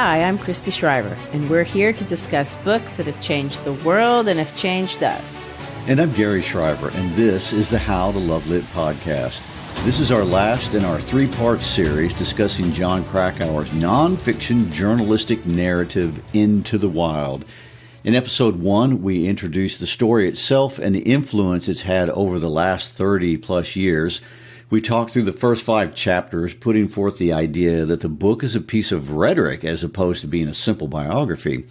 Hi, I'm Christy Shriver, and we're here to discuss books that have changed the world and have changed us. And I'm Gary Shriver, and this is the How to Love Lit podcast. This is our last in our three-part series discussing Jon Krakauer's nonfiction journalistic narrative, Into the Wild. In episode 1, we introduced the story itself and the influence it's had over the last 30-plus years. We talked through the first 5 chapters, putting forth the idea that the book is a piece of rhetoric as opposed to being a simple biography.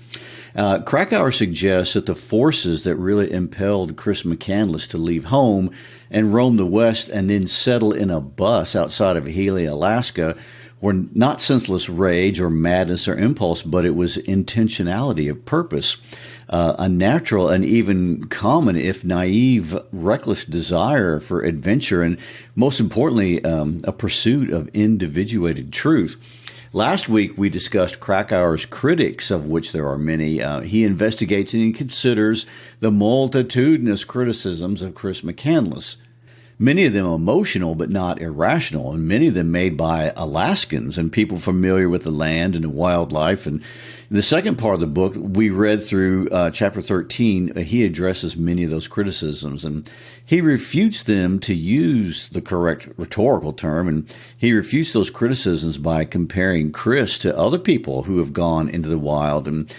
Krakauer suggests that the forces that really impelled Chris McCandless to leave home and roam the West and then settle in a bus outside of Healy, Alaska, were not senseless rage or madness or impulse, but it was intentionality of purpose, a natural and even common, if naive, reckless desire for adventure, and most importantly, a pursuit of individuated truth. Last week, we discussed Krakauer's critics, of which there are many. He investigates and he considers the multitudinous criticisms of Chris McCandless. Many of them emotional but not irrational, and many of them made by Alaskans and people familiar with the land and the wildlife. And the second part of the book, we read through chapter 13. He addresses many of those criticisms, and he refutes them, to use the correct rhetorical term, and he refutes those criticisms by comparing Chris to other people who have gone into the wild, and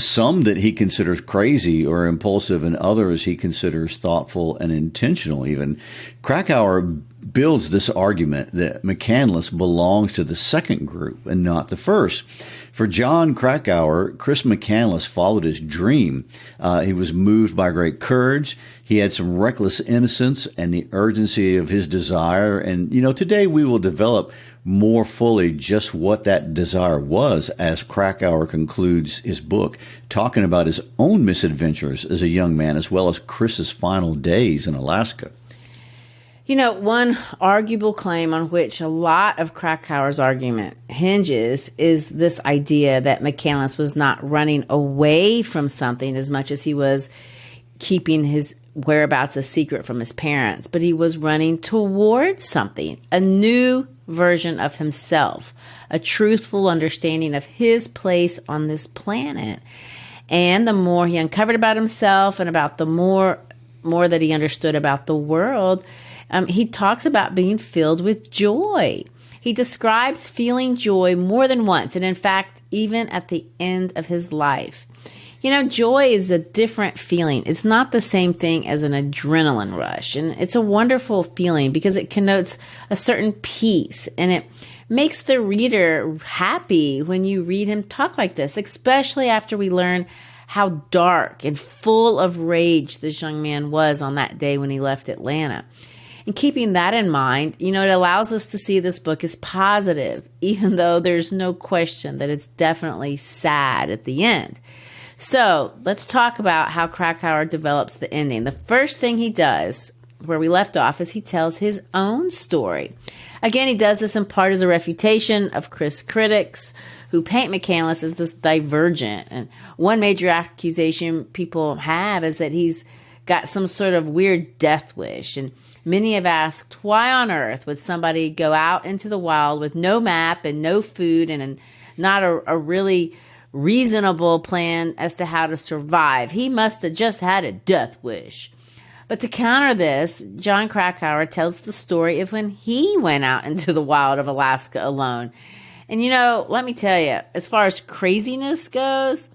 some that he considers crazy or impulsive, and others he considers thoughtful and intentional even. Krakauer builds this argument that McCandless belongs to the second group and not the first. For Jon Krakauer, Chris McCandless followed his dream. He was moved by great courage. He had some reckless innocence and the urgency of his desire. And, today we will develop more fully just what that desire was as Krakauer concludes his book, talking about his own misadventures as a young man, as well as Chris's final days in Alaska. One arguable claim on which a lot of Krakauer's argument hinges is this idea that McCandless was not running away from something as much as he was keeping his whereabouts a secret from his parents, but he was running towards something, a new version of himself, a truthful understanding of his place on this planet. And the more he uncovered about himself and about the more that he understood about the world, he talks about being filled with joy. He describes feeling joy more than once, and in fact, even at the end of his life. Joy is a different feeling. It's not the same thing as an adrenaline rush, and it's a wonderful feeling because it connotes a certain peace, and it makes the reader happy when you read him talk like this, especially after we learn how dark and full of rage this young man was on that day when he left Atlanta. And keeping that in mind, it allows us to see this book as positive, even though there's no question that it's definitely sad at the end. So let's talk about how Krakauer develops the ending. The first thing he does, where we left off, is he tells his own story. Again, he does this in part as a refutation of Chris' critics who paint McCandless as this divergent. And one major accusation people have is that he's got some sort of weird death wish. And many have asked, why on earth would somebody go out into the wild with no map and no food and not a really reasonable plan as to how to survive? He must have just had a death wish. But to counter this, Jon Krakauer tells the story of when he went out into the wild of Alaska alone. And let me tell you, as far as craziness goes,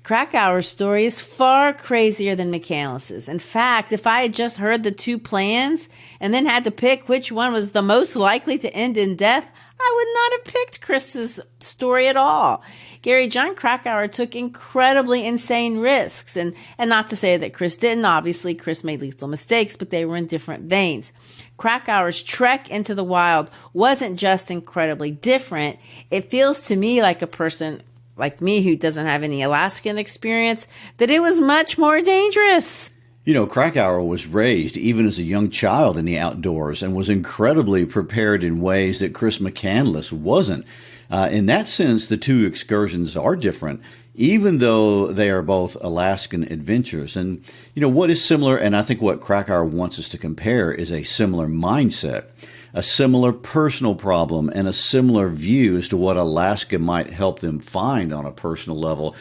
Krakauer's story is far crazier than McCandless's. In fact, if I had just heard the 2 plans and then had to pick which one was the most likely to end in death, I would not have picked Chris's story at all. Gary, Jon Krakauer took incredibly insane risks, and not to say that Chris didn't. Obviously, Chris made lethal mistakes, but they were in different veins. Krakauer's trek into the wild wasn't just incredibly different. It feels to me like a person like me who doesn't have any Alaskan experience, that it was much more dangerous. Krakauer was raised even as a young child in the outdoors and was incredibly prepared in ways that Chris McCandless wasn't. In that sense, the 2 excursions are different, even though they are both Alaskan adventures. And, what is similar, and I think what Krakauer wants us to compare, is a similar mindset. a similar personal problem and a similar view as to what Alaska might help them find on a personal level.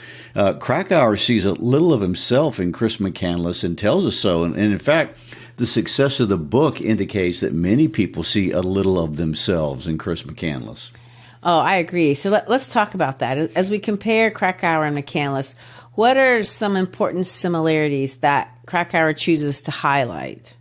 Krakauer sees a little of himself in Chris McCandless and tells us so. And in fact, the success of the book indicates that many people see a little of themselves in Chris McCandless. Oh, I agree. So let's talk about that. As we compare Krakauer and McCandless, what are some important similarities that Krakauer chooses to highlight?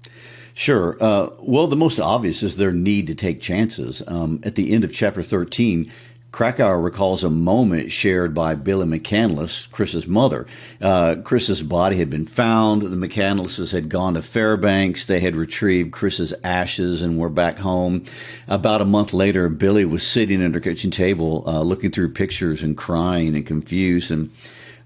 Sure. Well, the most obvious is their need to take chances. At the end of chapter 13, Krakauer recalls a moment shared by Billy McCandless, Chris's mother. Chris's body had been found. The McCandlesses had gone to Fairbanks. They had retrieved Chris's ashes and were back home. About a month later, Billy was sitting at her kitchen table, looking through pictures and crying and confused. And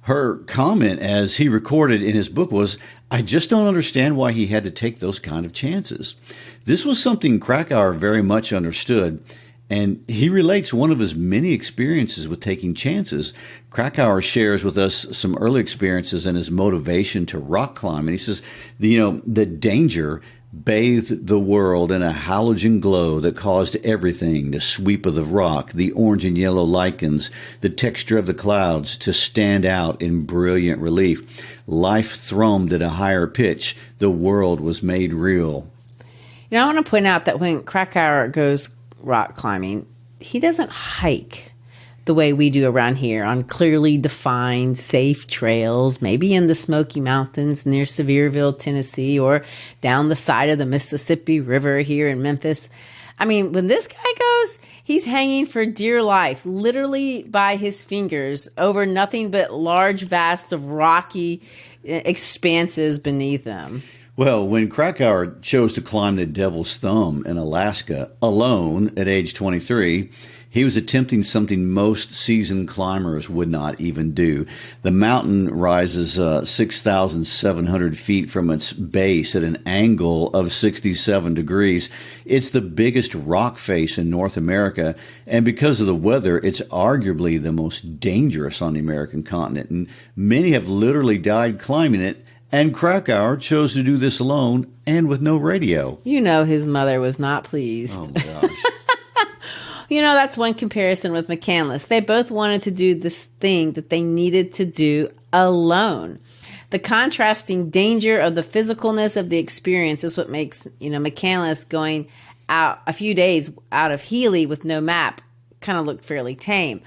her comment, as he recorded in his book, was, "I just don't understand why he had to take those kind of chances." This was something Krakauer very much understood. And he relates one of his many experiences with taking chances. Krakauer shares with us some early experiences and his motivation to rock climb. And he says, the danger bathed the world in a halogen glow that caused everything, the sweep of the rock, the orange and yellow lichens, the texture of the clouds, to stand out in brilliant relief. Life thrummed at a higher pitch. The world was made real. I want to point out that when Krakauer goes rock climbing, he doesn't hike the way we do around here on clearly defined, safe trails, maybe in the Smoky Mountains near Sevierville, Tennessee, or down the side of the Mississippi River here in Memphis. I mean, when this guy goes, he's hanging for dear life, literally by his fingers, over nothing but large vasts of rocky expanses beneath him. Well, when Krakauer chose to climb the Devil's Thumb in Alaska alone at age 23, he was attempting something most seasoned climbers would not even do. The mountain rises 6,700 feet from its base at an angle of 67 degrees. It's the biggest rock face in North America, and because of the weather, it's arguably the most dangerous on the American continent, and many have literally died climbing it. And Krakauer chose to do this alone and with no radio. His mother was not pleased. Oh, gosh. That's one comparison with McCandless. They both wanted to do this thing that they needed to do alone. The contrasting danger of the physicalness of the experience is what makes, McCandless going out a few days out of Healy with no map kind of look fairly tame.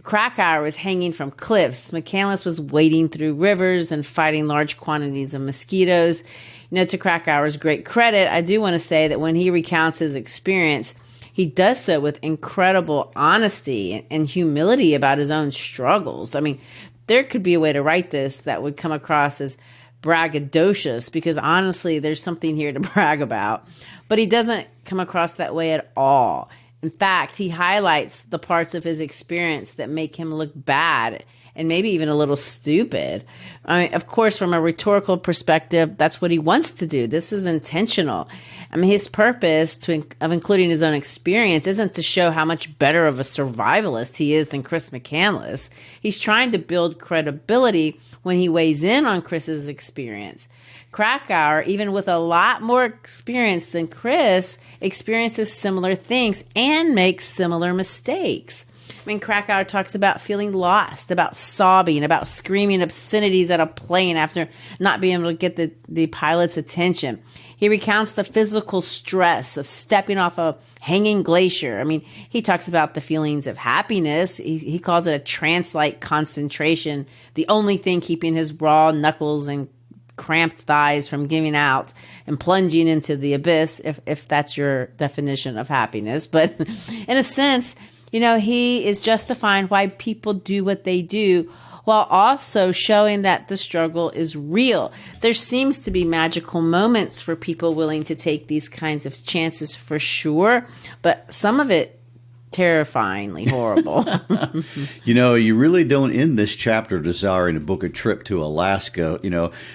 Krakauer was hanging from cliffs. McCandless was wading through rivers and fighting large quantities of mosquitoes. To Krakauer's great credit, I do want to say that when he recounts his experience, he does so with incredible honesty and humility about his own struggles. I mean, there could be a way to write this that would come across as braggadocious, because honestly, there's something here to brag about. But he doesn't come across that way at all. In fact, he highlights the parts of his experience that make him look bad and maybe even a little stupid. I mean, of course, from a rhetorical perspective, that's what he wants to do. This is intentional. I mean, his purpose of including his own experience isn't to show how much better of a survivalist he is than Chris McCandless. He's trying to build credibility when he weighs in on Chris's experience. Krakauer, even with a lot more experience than Chris, experiences similar things and makes similar mistakes. I mean, Krakauer talks about feeling lost, about sobbing, about screaming obscenities at a plane after not being able to get the pilot's attention. He recounts the physical stress of stepping off a hanging glacier. I mean, he talks about the feelings of happiness. He calls it a trance-like concentration, the only thing keeping his raw knuckles and cramped thighs from giving out and plunging into the abyss, if that's your definition of happiness. But in a sense, he is justifying why people do what they do, while also showing that the struggle is real. There seems to be magical moments for people willing to take these kinds of chances, for sure, but some of it terrifyingly horrible. You really don't end this chapter desiring to book a trip to Alaska,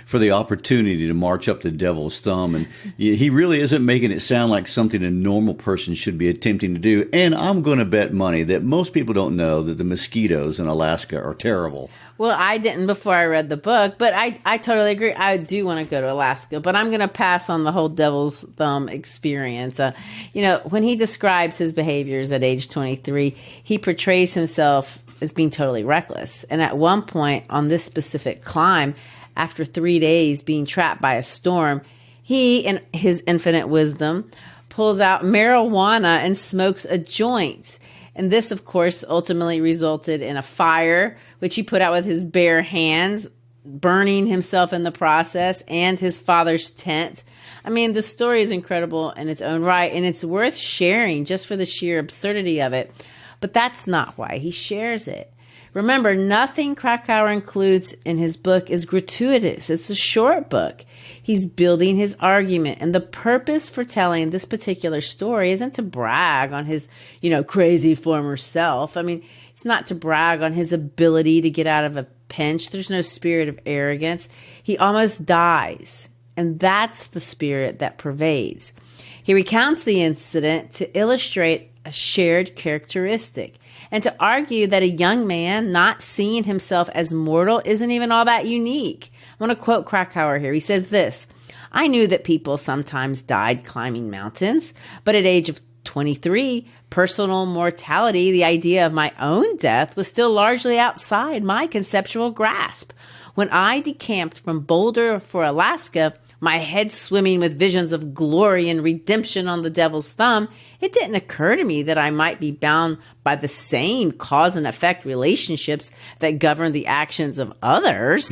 for the opportunity to march up the Devil's Thumb. And he really isn't making it sound like something a normal person should be attempting to do. And I'm going to bet money that most people don't know that the mosquitoes in Alaska are terrible. Well, I didn't before I read the book, but I totally agree. I do want to go to Alaska, but I'm going to pass on the whole devil's thumb experience. When he describes his behaviors at age 23, he portrays himself as being totally reckless. And at one point on this specific climb, after 3 days being trapped by a storm, he, in his infinite wisdom, pulls out marijuana and smokes a joint. And this, of course, ultimately resulted in a fire, which he put out with his bare hands, burning himself in the process, and his father's tent. I mean, the story is incredible in its own right, and it's worth sharing just for the sheer absurdity of it. But that's not why he shares it. Remember, nothing Krakauer includes in his book is gratuitous. It's a short book. He's building his argument. And the purpose for telling this particular story isn't to brag on his, crazy former self. I mean, it's not to brag on his ability to get out of a pinch. There's no spirit of arrogance. He almost dies. And that's the spirit that pervades. He recounts the incident to illustrate a shared characteristic and to argue that a young man not seeing himself as mortal isn't even all that unique. I want to quote Krakauer here. He says this: "I knew that people sometimes died climbing mountains, but at age of 23, personal mortality, the idea of my own death, was still largely outside my conceptual grasp. When I decamped from Boulder for Alaska, my head swimming with visions of glory and redemption on the devil's thumb, it didn't occur to me that I might be bound by the same cause and effect relationships that govern the actions of others."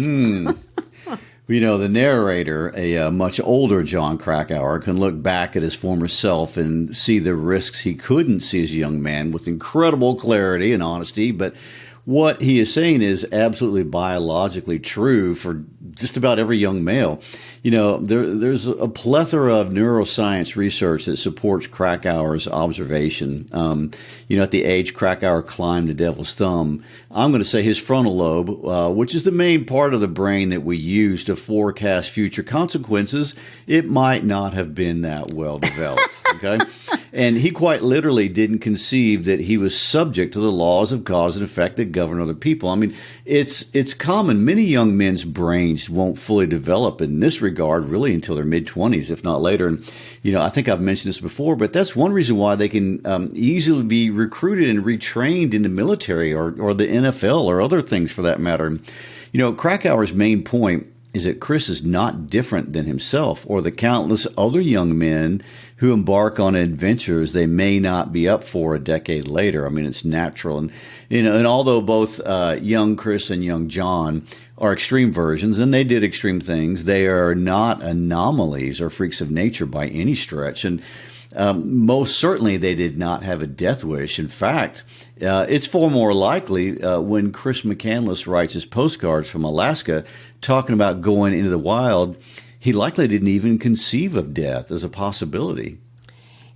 The narrator, a much older Jon Krakauer, can look back at his former self and see the risks he couldn't see as a young man with incredible clarity and honesty. But what he is saying is absolutely biologically true for just about every young male. There's a plethora of neuroscience research that supports Krakauer's observation. At the age Krakauer climbed the devil's thumb, I'm going to say his frontal lobe, which is the main part of the brain that we use to forecast future consequences, it might not have been that well developed. Okay. And he quite literally didn't conceive that he was subject to the laws of cause and effect that govern other people. I mean, it's common. Many young men's brains won't fully develop in this regard really until their mid-20s, if not later. And, I think I've mentioned this before, but that's one reason why they can easily be recruited and retrained in the military or the NFL or other things for that matter. Krakauer's main point is that Chris is not different than himself or the countless other young men who embark on adventures they may not be up for a decade later. I mean, it's natural. And although both young Chris and young John are extreme versions, and they did extreme things, they are not anomalies or freaks of nature by any stretch. And most certainly they did not have a death wish. In fact, it's far more likely when Chris McCandless writes his postcards from Alaska talking about going into the wild, he likely didn't even conceive of death as a possibility.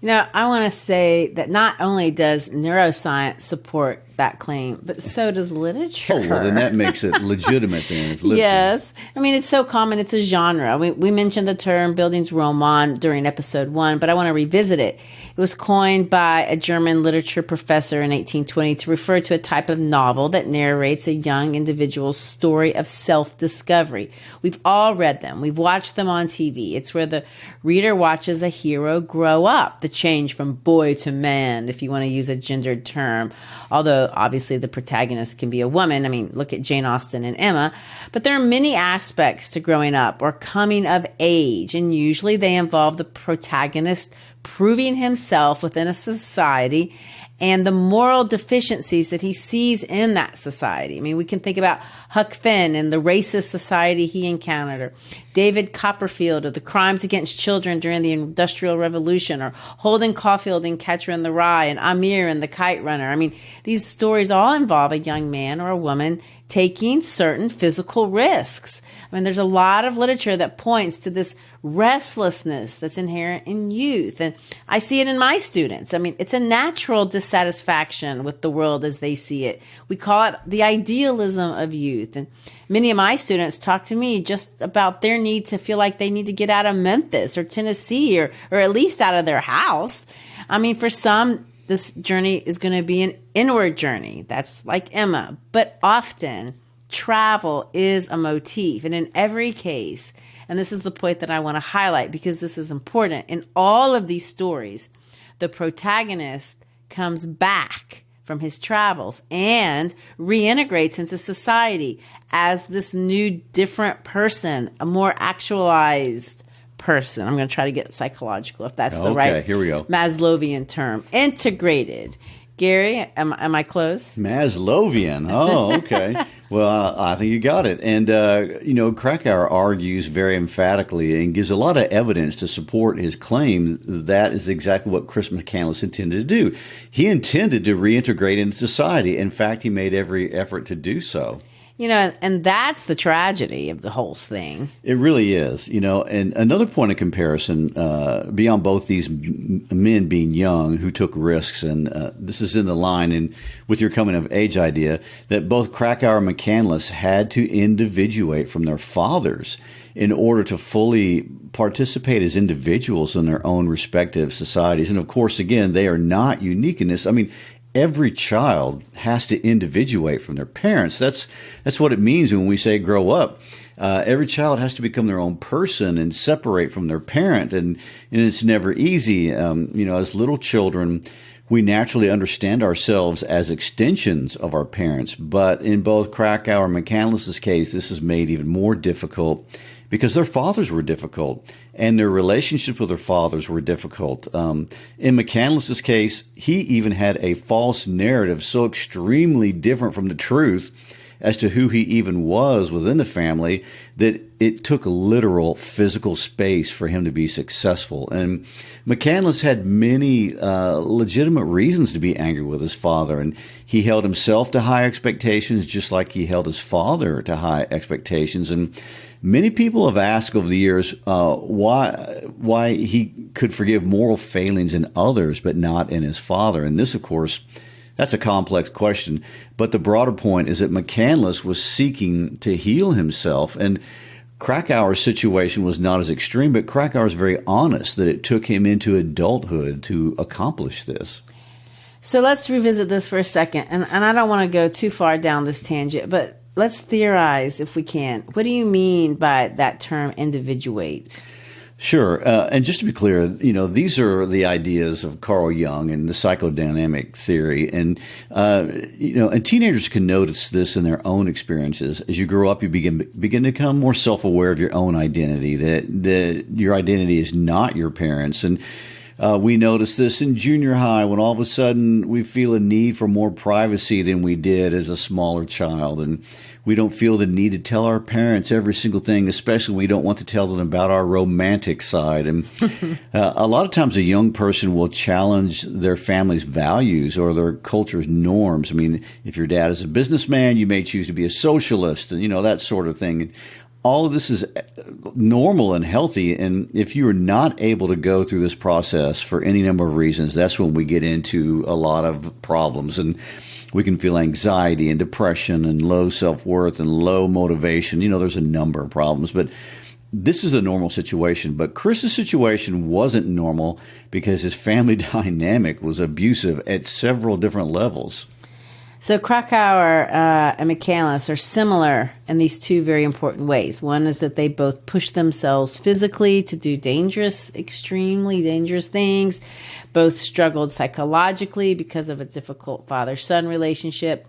I want to say that not only does neuroscience support that claim, but so does literature. Oh, well, then that makes it legitimate then. Yes. I mean, it's so common. It's a genre. We mentioned the term Bildungsroman during episode 1, but I want to revisit it. It was coined by a German literature professor in 1820 to refer to a type of novel that narrates a young individual's story of self-discovery. We've all read them. We've watched them on TV. It's where the reader watches a hero grow up, the change from boy to man, if you want to use a gendered term. Although, obviously, the protagonist can be a woman. I mean, look at Jane Austen and Emma. But there are many aspects to growing up or coming of age, and usually they involve the protagonist proving himself within a society and the moral deficiencies that he sees in that society. I mean, we can think about Huck Finn and the racist society he encountered, or David Copperfield of the crimes against children during the Industrial Revolution, or Holden Caulfield in Catcher in the Rye, and Amir in The Kite Runner. I mean, these stories all involve a young man or a woman taking certain physical risks. I mean, there's a lot of literature that points to this restlessness that's inherent in youth. And I see it in my students. I mean, it's a natural dissatisfaction with the world as they see it. We call it the idealism of youth. And many of my students talk to me just about their need to feel like they need to get out of Memphis or Tennessee or at least out of their house. I mean, for some, this journey is going to be an inward journey. That's like Emma. But often travel is a motif. And in every case, and this is the point that I want to highlight because this is important, in all of these stories, the protagonist comes back from his travels and reintegrates into society as this new, different person, a more actualized person. I'm going to try to get psychological if that's the right here we go. Maslowian term. Integrated. Gary, am I close? Maslowian. Oh, okay. Well, I think you got it. And, Krakauer argues very emphatically and gives a lot of evidence to support his claim that is exactly what Chris McCandless intended to do. He intended to reintegrate into society. In fact, he made every effort to do so. And that's the tragedy of the whole thing. It really is, and another point of comparison beyond both these men being young who took risks, and this is in the line and with your coming of age idea, that both Krakauer and McCandless had to individuate from their fathers in order to fully participate as individuals in their own respective societies. And of course, again, they are not unique in this. I mean, every child has to individuate from their parents. That's what it means when we say grow up. Every child has to become their own person and separate from their parent. And it's never easy. As little children, we naturally understand ourselves as extensions of our parents. But in both Krakauer and McCandless's case, this is made even more difficult because their fathers were difficult and their relationships with their fathers were difficult. In McCandless's case, he even had a false narrative so extremely different from the truth as to who he even was within the family that it took literal physical space for him to be successful. And McCandless had many legitimate reasons to be angry with his father, and he held himself to high expectations just like he held his father to high expectations. And many people have asked over the years why he could forgive moral failings in others but not in his father. And this, of course, that's a complex question. But the broader point is that McCandless was seeking to heal himself. And Krakauer's situation was not as extreme, but Krakauer is very honest that it took him into adulthood to accomplish this. So let's revisit this for a second. And I don't want to go too far down this tangent, but let's theorize if we can. What do you mean by that term individuate? Sure. And just to be clear, these are the ideas of Carl Jung and the psychodynamic theory. And, and teenagers can notice this in their own experiences. As you grow up, you begin to become more self-aware of your own identity, that your identity is not your parents. And we notice this in junior high when all of a sudden we feel a need for more privacy than we did as a smaller child. And we don't feel the need to tell our parents every single thing, especially when we don't want to tell them about our romantic side. And a lot of times a young person will challenge their family's values or their culture's norms. I mean, if your dad is a businessman, you may choose to be a socialist and, that sort of thing. All of this is normal and healthy. And if you are not able to go through this process for any number of reasons, that's when we get into a lot of problems. And we can feel anxiety and depression and low self-worth and low motivation. There's a number of problems, but this is a normal situation. But Chris's situation wasn't normal because his family dynamic was abusive at several different levels. So Krakauer and McCandless are similar in these two very important ways. One is that they both push themselves physically to do extremely dangerous things. Both struggled psychologically because of a difficult father-son relationship.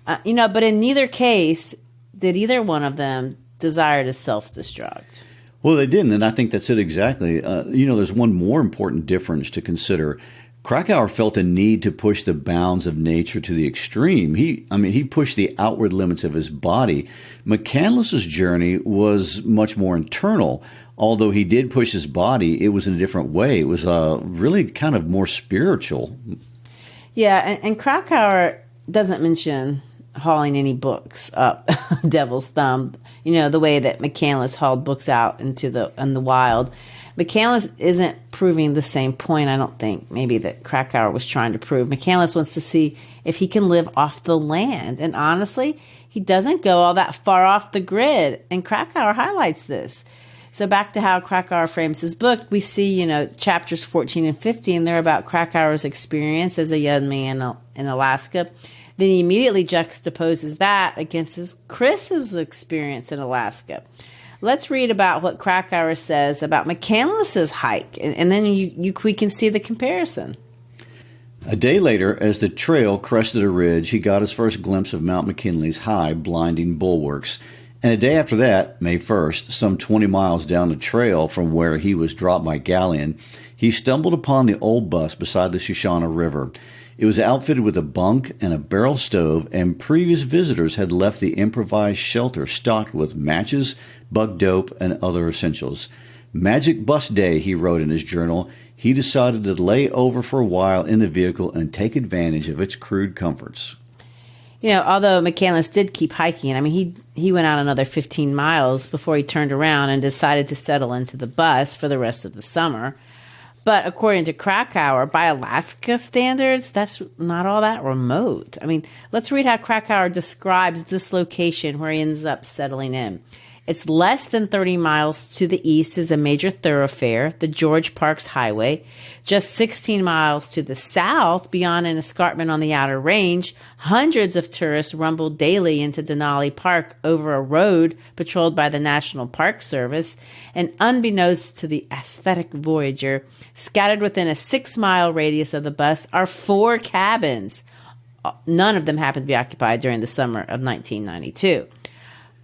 But in neither case did either one of them desire to self-destruct. Well, they didn't, and I think that's it exactly. There's one more important difference to consider. Krakauer felt a need to push the bounds of nature to the extreme. He pushed the outward limits of his body. McCandless's journey was much more internal. Although he did push his body, it was in a different way. It was really kind of more spiritual. Yeah, and Krakauer doesn't mention hauling any books up Devil's Thumb, the way that McCandless hauled books out in the wild. McCandless isn't proving the same point, I don't think, maybe that Krakauer was trying to prove. McCandless wants to see if he can live off the land. And honestly, he doesn't go all that far off the grid. And Krakauer highlights this. So back to how Krakauer frames his book, we see, chapters 14 and 15, they're about Krakauer's experience as a young man in Alaska. Then he immediately juxtaposes that against Chris's experience in Alaska. Let's read about what Krakauer says about McCandless's hike, and then we can see the comparison. A day later, as the trail crested a ridge, he got his first glimpse of Mount McKinley's high, blinding bulwarks. And a day after that, May 1st, some 20 miles down the trail from where he was dropped by Galleon, he stumbled upon the old bus beside the Shoshana River. It was outfitted with a bunk and a barrel stove, and previous visitors had left the improvised shelter stocked with matches, bug dope, and other essentials. Magic bus day, he wrote in his journal. He decided to lay over for a while in the vehicle and take advantage of its crude comforts. Although McCandless did keep hiking, he went out another 15 miles before he turned around and decided to settle into the bus for the rest of the summer. But according to Krakauer, by Alaska standards, that's not all that remote. Let's read how Krakauer describes this location where he ends up settling in. It's less than 30 miles to the east is a major thoroughfare, the George Parks Highway. Just 16 miles to the south, beyond an escarpment on the outer range, hundreds of tourists rumble daily into Denali Park over a road patrolled by the National Park Service. And unbeknownst to the aesthetic voyager, scattered within a 6-mile radius of the bus are 4 cabins. None of them happen to be occupied during the summer of 1992.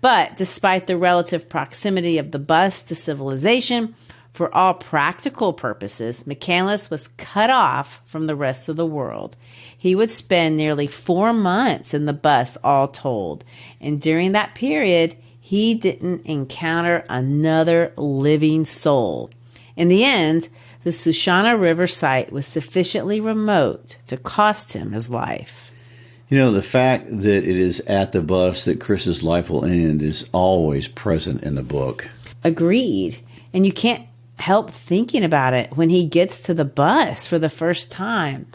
But despite the relative proximity of the bus to civilization, for all practical purposes, McCandless was cut off from the rest of the world. He would spend nearly 4 months in the bus, all told. And during that period, he didn't encounter another living soul. In the end, the Shoshana River site was sufficiently remote to cost him his life. The fact that it is at the bus that Chris's life will end is always present in the book. Agreed. And you can't help thinking about it when he gets to the bus for the first time.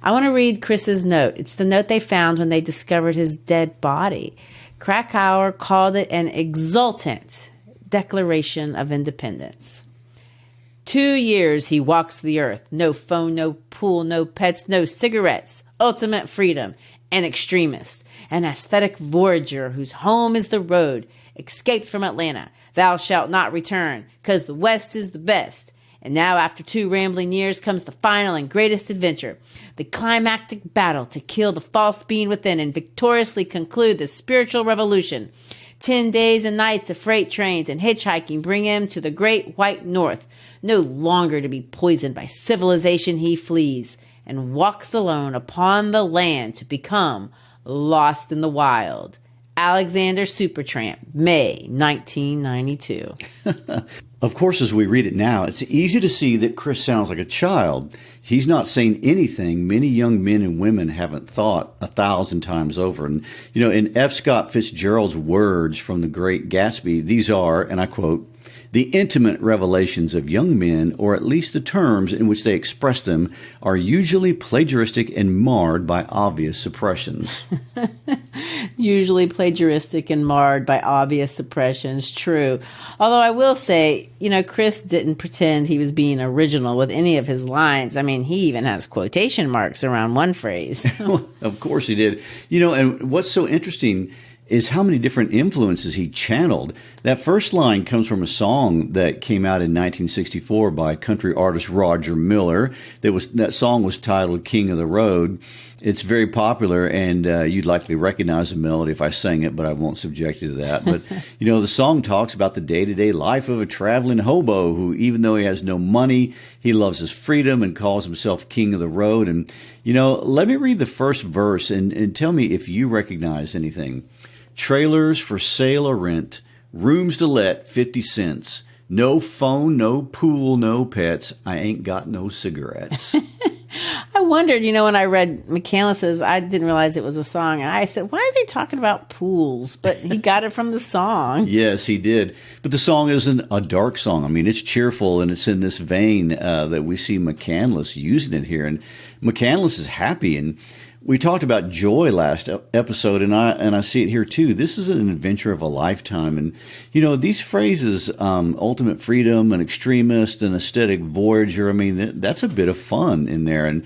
I want to read Chris's note. It's the note they found when they discovered his dead body. Krakauer called it an exultant declaration of independence. 2 years he walks the earth. No phone, no pool, no pets, no cigarettes. Ultimate freedom. An extremist, an aesthetic voyager whose home is the road, escaped from Atlanta. Thou shalt not return, 'cause the West is the best. And now, after 2 rambling years, comes the final and greatest adventure, the climactic battle to kill the false being within and victoriously conclude the spiritual revolution. 10 days and nights of freight trains and hitchhiking bring him to the great white north. No longer to be poisoned by civilization, he flees and walks alone upon the land to become lost in the wild. Alexander Supertramp, May 1992. Of course, as we read it now, it's easy to see that Chris sounds like a child. He's not saying anything many young men and women haven't thought 1,000 times over. And, in F. Scott Fitzgerald's words from The Great Gatsby, these are, and I quote, "The intimate revelations of young men, or at least the terms in which they express them, are usually plagiaristic and marred by obvious suppressions." Usually plagiaristic and marred by obvious suppressions, true. Although I will say, Chris didn't pretend he was being original with any of his lines. He even has quotation marks around one phrase. Of course he did. And what's so interesting is how many different influences he channeled. That first line comes from a song that came out in 1964 by country artist Roger Miller. That song was titled "King of the Road." It's very popular, and you'd likely recognize the melody if I sang it, but I won't subject you to that. But, the song talks about the day-to-day life of a traveling hobo who, even though he has no money, he loves his freedom and calls himself king of the road. And, let me read the first verse and tell me if you recognize anything. "Trailers for sale or rent, rooms to let, 50 cents. No phone, no pool, no pets. I ain't got no cigarettes." I wondered, when I read McCandless's, I didn't realize it was a song. And I said, why is he talking about pools? But he got it from the song. Yes, he did. But the song isn't a dark song. It's cheerful, and it's in this vein that we see McCandless using it here. And McCandless is happy. And we talked about joy last episode, and I see it here too. This is an adventure of a lifetime. And, these phrases, ultimate freedom, an extremist, an aesthetic voyager, that's a bit of fun in there. And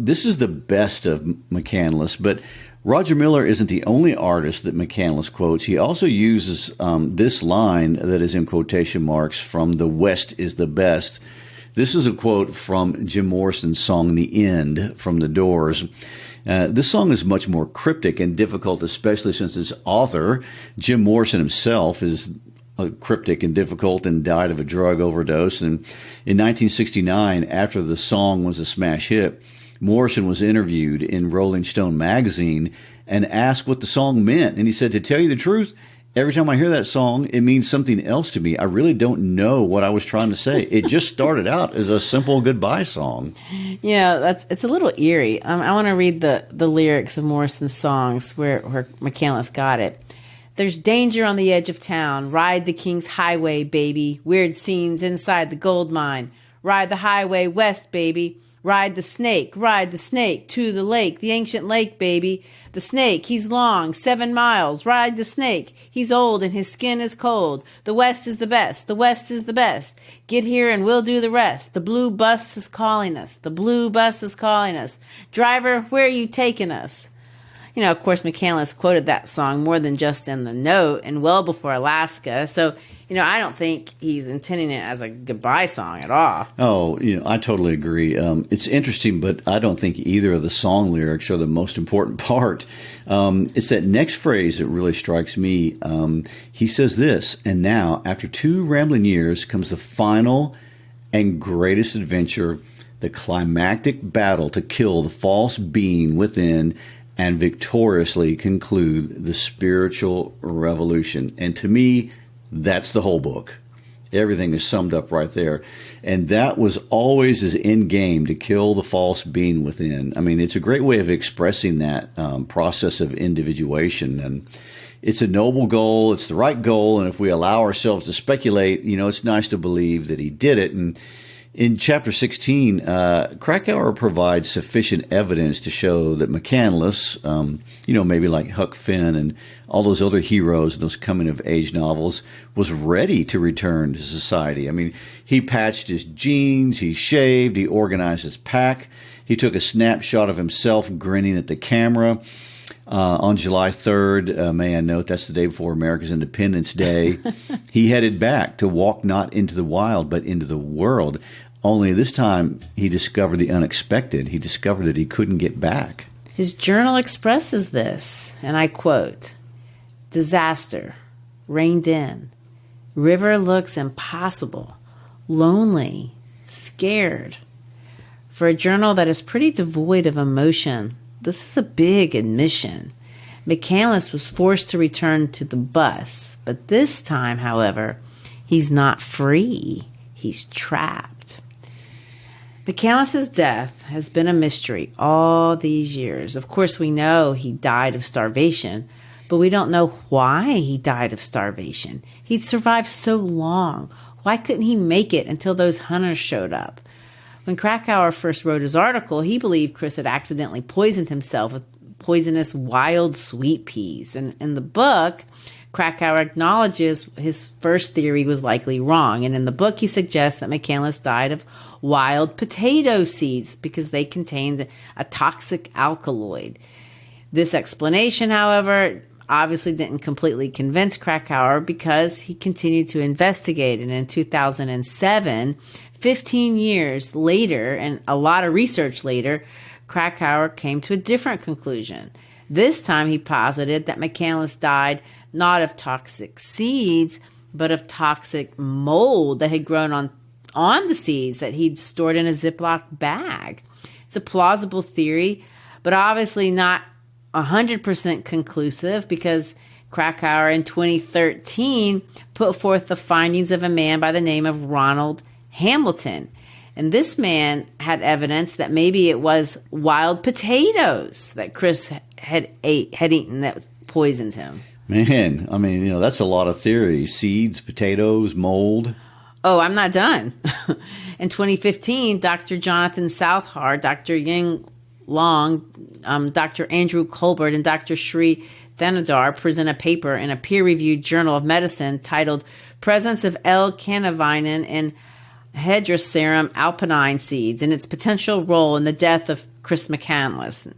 this is the best of McCandless. But Roger Miller isn't the only artist that McCandless quotes. He also uses this line that is in quotation marks from The West is the Best. This is a quote from Jim Morrison's song The End from The Doors. This song is much more cryptic and difficult, especially since its author, Jim Morrison himself, is cryptic and difficult and died of a drug overdose. And in 1969, after the song was a smash hit, Morrison was interviewed in Rolling Stone magazine and asked what the song meant. And he said, to tell you the truth, every time I hear that song, it means something else to me. I really don't know what I was trying to say. It just started out as a simple goodbye song. Yeah, it's a little eerie. I want to read the lyrics of Morrison's songs where McCandless got it. There's danger on the edge of town. Ride the King's Highway, baby. Weird scenes inside the gold mine. Ride the highway west, baby. Ride the snake to the lake, the ancient lake, baby. The snake, he's long, 7 miles. Ride the snake, he's old and his skin is cold. The West is the best, the West is the best. Get here and we'll do the rest. The blue bus is calling us, the blue bus is calling us. Driver, where are you taking us? You know, of course, McCandless quoted that song more than just in the note and well before Alaska. So, you know, I don't think he's intending it as a goodbye song at all. Oh, I totally agree. It's interesting, but I don't think either of the song lyrics are the most important part. It's that next phrase that really strikes me. He says this, and now, after 2 rambling years, comes the final and greatest adventure, the climactic battle to kill the false being within and victoriously conclude the spiritual revolution. And to me, that's the whole book. Everything is summed up right there. And that was always his end game, to kill the false being within. I mean, it's a great way of expressing that process of individuation. And it's a noble goal. It's the right goal. And if we allow ourselves to speculate, it's nice to believe that he did it. And in Chapter 16, Krakauer provides sufficient evidence to show that McCandless, maybe like Huck Finn and all those other heroes in those coming-of-age novels, was ready to return to society. I mean, he patched his jeans, he shaved, he organized his pack, he took a snapshot of himself grinning at the camera. On July 3rd, may I note, that's the day before America's Independence Day, he headed back to walk not into the wild, but into the world. Only this time, he discovered the unexpected. He discovered that he couldn't get back. His journal expresses this, and I quote, "Disaster reined in. River looks impossible, lonely, scared. For a journal that is pretty devoid of emotion, this is a big admission. McCandless was forced to return to the bus, but this time, however, he's not free. He's trapped." McCandless's death has been a mystery all these years. Of course, we know he died of starvation, but we don't know why he died of starvation. He'd survived so long. Why couldn't he make it until those hunters showed up? When Krakauer first wrote his article, he believed Chris had accidentally poisoned himself with poisonous wild sweet peas. And in the book, Krakauer acknowledges his first theory was likely wrong. And in the book, he suggests that McCandless died of wild potato seeds because they contained a toxic alkaloid. This explanation, however, obviously didn't completely convince Krakauer because he continued to investigate. And in 2007, 15 years later, and a lot of research later, Krakauer came to a different conclusion. This time he posited that McCandless died not of toxic seeds, but of toxic mold that had grown on the seeds that he'd stored in a Ziploc bag. It's a plausible theory, but obviously not 100% conclusive, because Krakauer in 2013 put forth the findings of a man by the name of Ronald Hamilton. And this man had evidence that maybe it was wild potatoes that Chris had eaten that poisoned him. Man, I mean, that's a lot of theories. Seeds, potatoes, mold. Oh, I'm not done. In 2015, Dr. Jonathan Southard, Dr. Ying Long, Dr. Andrew Colbert, and Dr. Sri Thanadar present a paper in a peer-reviewed journal of medicine titled Presence of L-Canavinin in Hedrocerum alpinine seeds and its potential role in the death of Chris McCandless.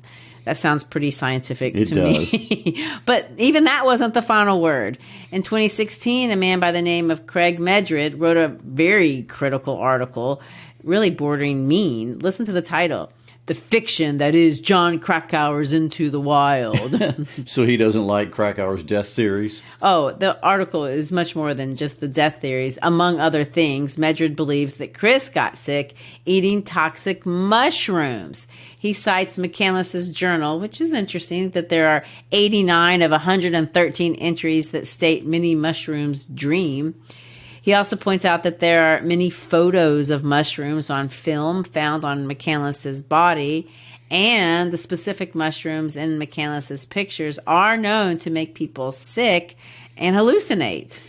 That sounds pretty scientific It to does. me. But even that wasn't the final word. In 2016, a man by the name of Craig Medred wrote a very critical article, really bordering mean. Listen to the title. The fiction that is Jon Krakauer's Into the Wild. So he doesn't like Krakauer's death theories? Oh, the article is much more than just the death theories. Among other things, Medred believes that Chris got sick eating toxic mushrooms. He cites McCandless's journal, which is interesting, that there are 89 of 113 entries that state many mushrooms dream. He also points out that there are many photos of mushrooms on film found on McCandless's body, and the specific mushrooms in McCandless's pictures are known to make people sick and hallucinate.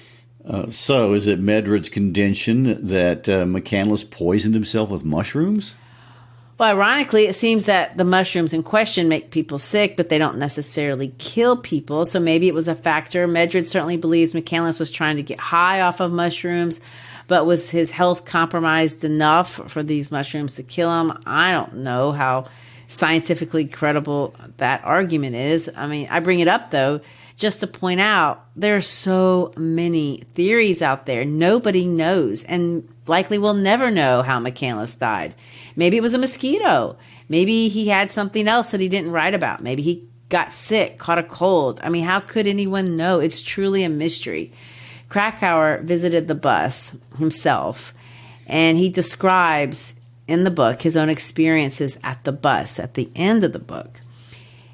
So is it Medred's contention that McCandless poisoned himself with mushrooms? Well, ironically, it seems that the mushrooms in question make people sick, but they don't necessarily kill people. So maybe it was a factor. Medred certainly believes McCandless was trying to get high off of mushrooms, but was his health compromised enough for these mushrooms to kill him? I don't know how scientifically credible that argument is. I mean, I bring it up, though, just to point out there are so many theories out there. Nobody knows, and likely will never know how McCandless died. Maybe it was a mosquito. Maybe he had something else that he didn't write about. Maybe he got sick, caught a cold. I mean, how could anyone know? It's truly a mystery. Krakauer visited the bus himself, and he describes in the book his own experiences at the bus at the end of the book.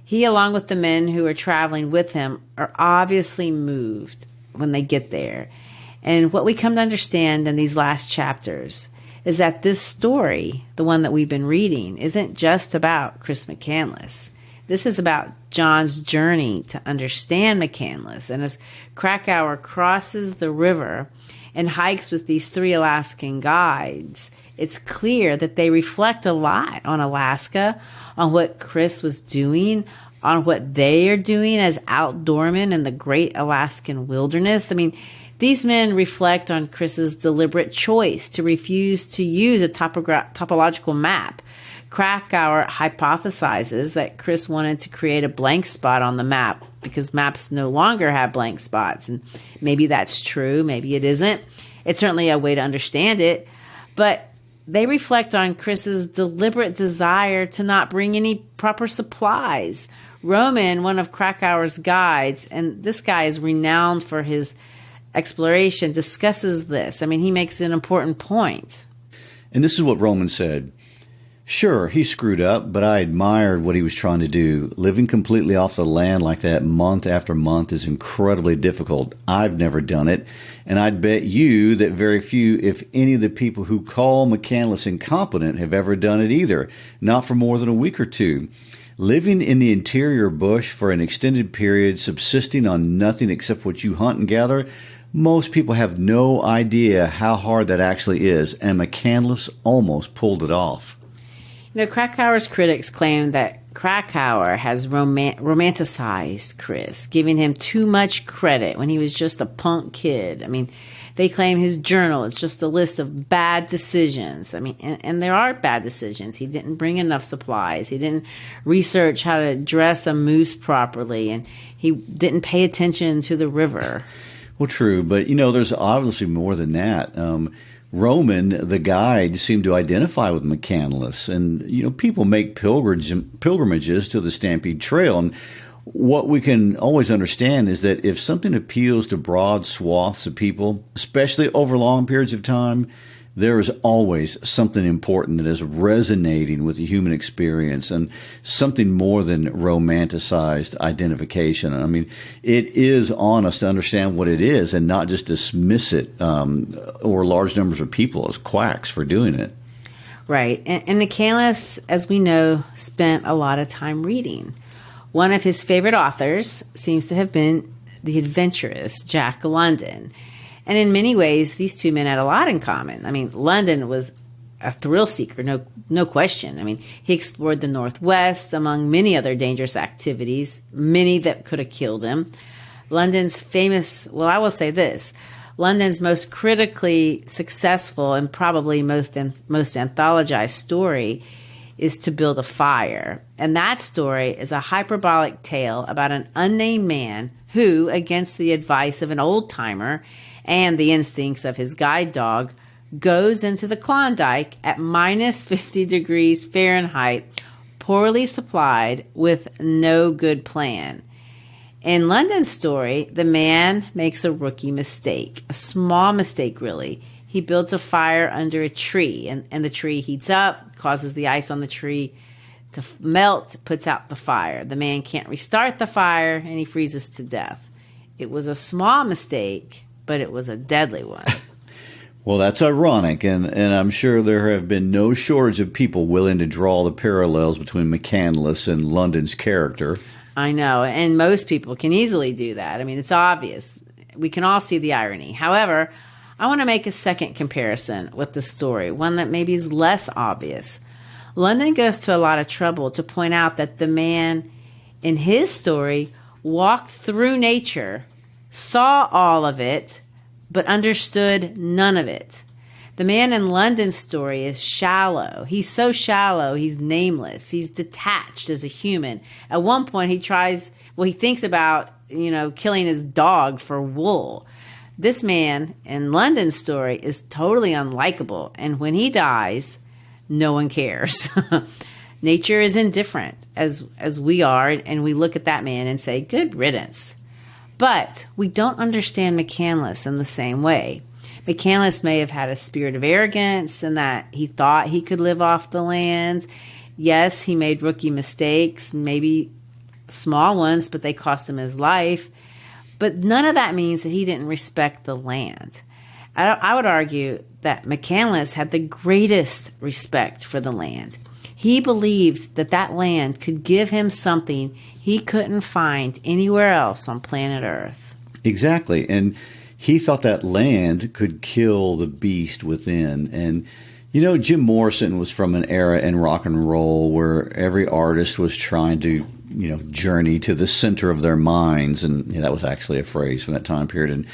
He, along with the men who are traveling with him, are obviously moved when they get there. And what we come to understand in these last chapters is that this story, the one that we've been reading, isn't just about Chris McCandless. This is about John's journey to understand McCandless. And as Krakauer crosses the river and hikes with these 3 Alaskan guides, it's clear that they reflect a lot on Alaska, on what Chris was doing, on what they are doing as outdoormen in the great Alaskan wilderness. I mean, these men reflect on Chris's deliberate choice to refuse to use a topological map. Krakauer hypothesizes that Chris wanted to create a blank spot on the map because maps no longer have blank spots. And maybe that's true, maybe it isn't. It's certainly a way to understand it. But they reflect on Chris's deliberate desire to not bring any proper supplies. Roman, one of Krakauer's guides, and this guy is renowned for his exploration, discusses this. I mean, he makes an important point. And this is what Roman said. Sure, he screwed up, but I admired what he was trying to do. Living completely off the land like that month after month is incredibly difficult. I've never done it, and I'd bet you that very few, if any, of the people who call McCandless incompetent have ever done it either, not for more than a week or two. Living in the interior bush for an extended period, subsisting on nothing except what you hunt and gather, most people have no idea how hard that actually is, and McCandless almost pulled it off. You know, Krakauer's critics claim that Krakauer has romanticized Chris, giving him too much credit when he was just a punk kid. I mean, they claim his journal is just a list of bad decisions. I mean, and there are bad decisions. He didn't bring enough supplies. He didn't research how to dress a moose properly, and he didn't pay attention to the river. Well, true, but, you know, there's obviously more than that. Roman, the guide, seemed to identify with McCandless. And, you know, people make pilgrimages to the Stampede Trail. And what we can always understand is that if something appeals to broad swaths of people, especially over long periods of time, there is always something important that is resonating with the human experience and something more than romanticized identification. I mean, it is on us to understand what it is and not just dismiss it or large numbers of people as quacks for doing it. Right. And McCandless, as we know, spent a lot of time reading. One of his favorite authors seems to have been the adventurous Jack London. And in many ways, these two men had a lot in common. I mean, London was a thrill seeker, no question. I mean, he explored the Northwest among many other dangerous activities, many that could have killed him. London's famous, well, I will say this, London's most critically successful and probably most anthologized story is to build a fire. And that story is a hyperbolic tale about an unnamed man who, against the advice of an old-timer and the instincts of his guide dog, goes into the Klondike at minus 50 degrees Fahrenheit, poorly supplied with no good plan. In London's story, the man makes a rookie mistake, a small mistake really. He builds a fire under a tree, and the tree heats up, causes the ice on the tree to melt, puts out the fire. The man can't restart the fire, and he freezes to death. It was a small mistake, but it was a deadly one. Well, that's ironic, and I'm sure there have been no shortage of people willing to draw the parallels between McCandless and London's character. I know, and most people can easily do that. I mean, it's obvious. We can all see the irony. However, I want to make a second comparison with the story, one that maybe is less obvious. London goes to a lot of trouble to point out that the man in his story walked through nature, saw all of it, but understood none of it. The man in London's story is shallow. He's so shallow, he's nameless. He's detached as a human. At one point, he thinks about, killing his dog for wool. This man in London's story is totally unlikable, and when he dies, no one cares. Nature is indifferent as we are, and we look at that man and say, good riddance. But we don't understand McCandless in the same way. McCandless may have had a spirit of arrogance in that he thought he could live off the land. Yes, he made rookie mistakes, maybe small ones, but they cost him his life. But none of that means that he didn't respect the land. I would argue that McCandless had the greatest respect for the land. He believed that land could give him something he couldn't find anywhere else on planet Earth. Exactly. And he thought that land could kill the beast within. And, Jim Morrison was from an era in rock and roll where every artist was trying to journey to the center of their minds. And that was actually a phrase from that time period. And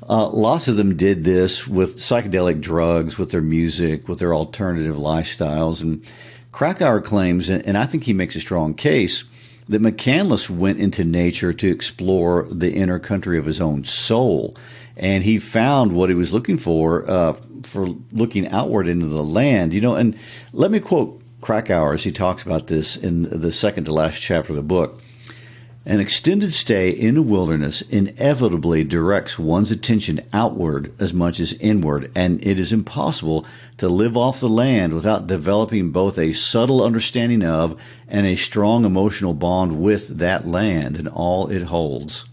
lots of them did this with psychedelic drugs, with their music, with their alternative lifestyles. And Krakauer claims, and I think he makes a strong case, that McCandless went into nature to explore the inner country of his own soul. And he found what he was looking for looking outward into the land. And let me quote Krakauer as he talks about this in the second to last chapter of the book. An extended stay in the wilderness inevitably directs one's attention outward as much as inward, and it is impossible to live off the land without developing both a subtle understanding of and a strong emotional bond with that land and all it holds.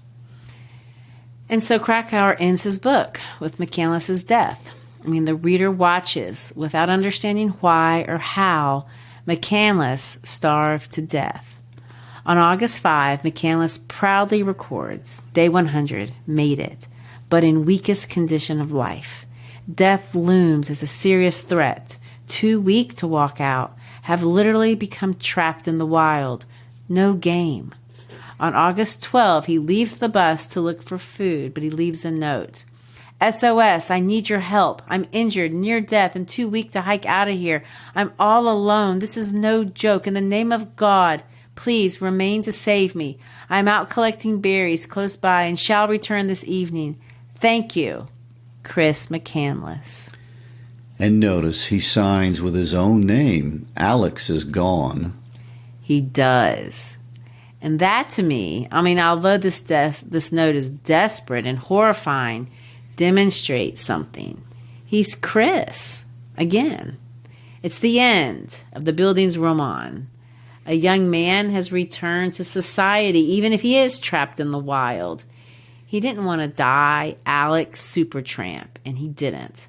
And so Krakauer ends his book with McCandless's death. The reader watches without understanding why or how McCandless starved to death. On August 5, McCandless proudly records, Day 100, made it, but in weakest condition of life. Death looms as a serious threat. Too weak to walk out, have literally become trapped in the wild. No game. On August 12, he leaves the bus to look for food, but he leaves a note. SOS, I need your help. I'm injured, near death, and too weak to hike out of here. I'm all alone. This is no joke. In the name of God, please remain to save me. I'm out collecting berries close by and shall return this evening. Thank you, Chris McCandless. And notice he signs with his own name. Alex is gone. He does. And that to me, although this note is desperate and horrifying, demonstrates something. He's Chris again. It's the end of the Bildungsroman. A young man has returned to society, even if he is trapped in the wild. He didn't want to die Alex Supertramp, and he didn't.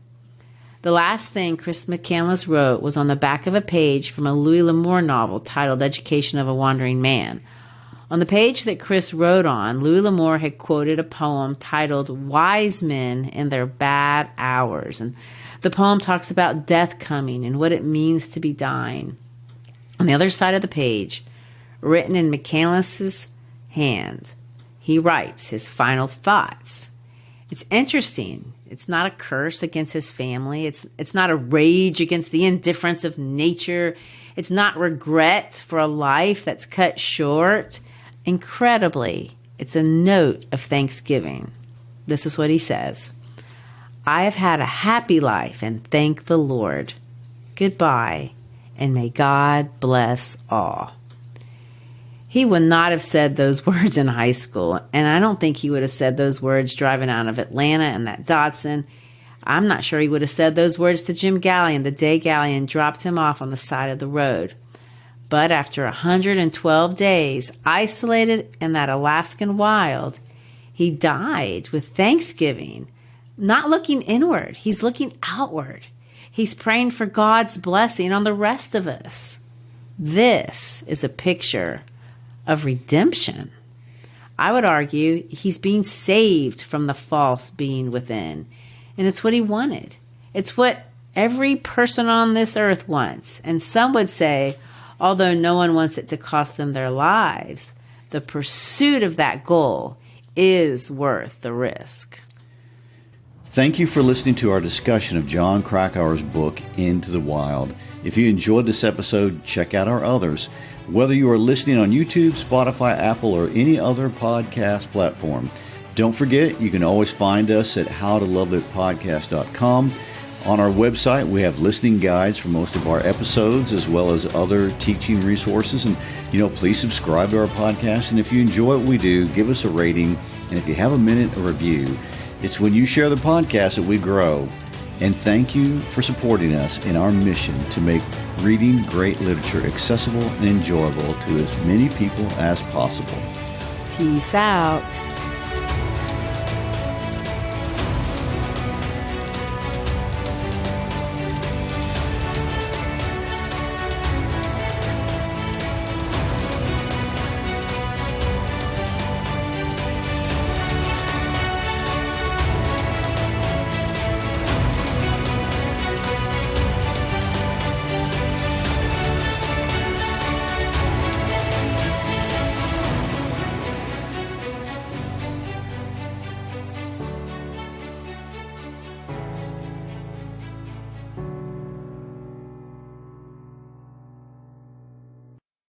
The last thing Chris McCandless wrote was on the back of a page from a Louis L'Amour novel titled Education of a Wandering Man. On the page that Chris wrote on, Louis L'Amour had quoted a poem titled Wise Men in Their Bad Hours. And the poem talks about death coming and what it means to be dying. On the other side of the page, written in McCandless's hand, he writes his final thoughts. It's interesting. It's not a curse against his family. It's not a rage against the indifference of nature. It's not regret for a life that's cut short. Incredibly, it's a note of thanksgiving. This is what he says. I have had a happy life and thank the Lord. Goodbye, and may God bless all. He would not have said those words in high school, and I don't think he would have said those words driving out of Atlanta in that Datsun. I'm not sure he would have said those words to Jim Gallion the day Gallion dropped him off on the side of the road. But after 112 days, isolated in that Alaskan wild, he died with thanksgiving, not looking inward. He's looking outward. He's praying for God's blessing on the rest of us. This is a picture of redemption. I would argue he's being saved from the false being within. And it's what he wanted. It's what every person on this earth wants. And some would say, although no one wants it to cost them their lives, the pursuit of that goal is worth the risk. Thank you for listening to our discussion of Jon Krakauer's book, Into the Wild. If you enjoyed this episode, check out our others. Whether you are listening on YouTube, Spotify, Apple, or any other podcast platform, don't forget you can always find us at howtolovelitpodcast.com. On our website, we have listening guides for most of our episodes, as well as other teaching resources. And, please subscribe to our podcast. And if you enjoy what we do, give us a rating. And if you have a minute, a review. It's when you share the podcast that we grow. And thank you for supporting us in our mission to make reading great literature accessible and enjoyable to as many people as possible. Peace out.